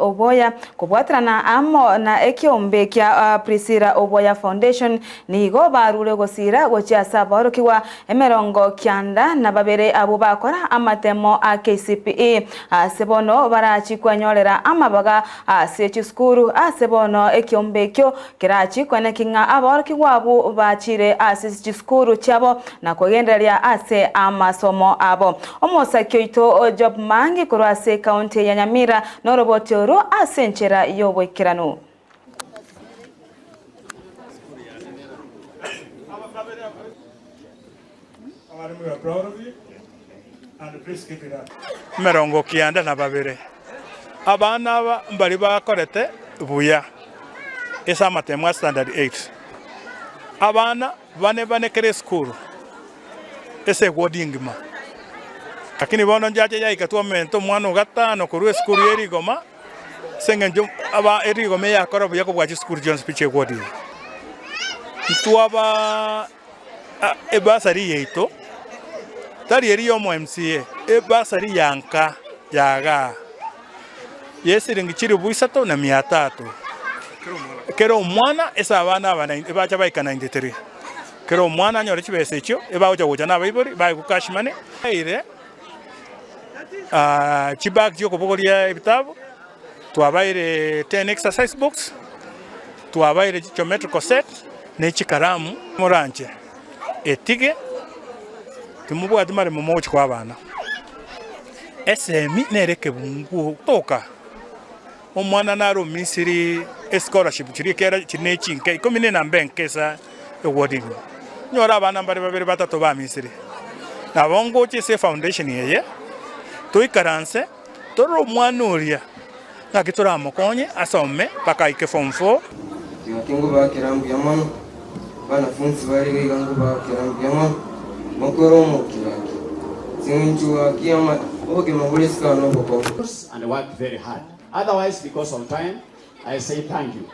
Obwaya kubwatirana amo na ekiombe kia Kisii Obwaya Foundation nigo barure gusira gochiasa barukiwa emerongo kianda na babere abo bakora amatemo a KCPE sebono barachikwanyorera amabaga sechi skuru sebono ekiombe kyo kirachikwane kinga abarukiwa abo bachire sechi skuru chabo na kugenderia ase amasomo abo omosakyo ito job mangi kurase county ya Nyamira norobotoro asenchera yobwekirano. We are proud of you and please keep it up. Merongo kianda na babere abana mbali bakorete buya esa matema standard 8 abana bane kere school ese wordingma lakini bono njaje yaikatwa mento mwana gatano kurwe school yeri goma sengenjo aba eri goma yakora buya kubwachi school John speech wording tuaba ebasari yeito tari eri yo MCA ebasari yanka yaga yesiringi chiri buisato na 300 kero mwana esa abana bana ebacha baika 93 kero mwana nyore chibese ekyo ebaoja goja na baibori bai kukashimane ire chibag yo kubogoria ebitabo twabaire 10 exercise books twabaire geometrical set ne chikaramu moranje etige tumubu adimare mumochi kwa bana esemi nereke bungu toka omwana naro misiri scholarship chiri kera chine chinke ikomine na mbenkesa ewarding nyora bana mbare babere batatu ba misiri na bongo chise foundation yeye toikaranse toro mwana uria na kitora mokonye asome paka ike form 4 yakingo ba kirambu yamano bana funzi bari gango ba kirambu yamano mokoro mokiraki sinjua kiyama oge mabuliska no boko and work very hard. Otherwise, because of time, I say thank you.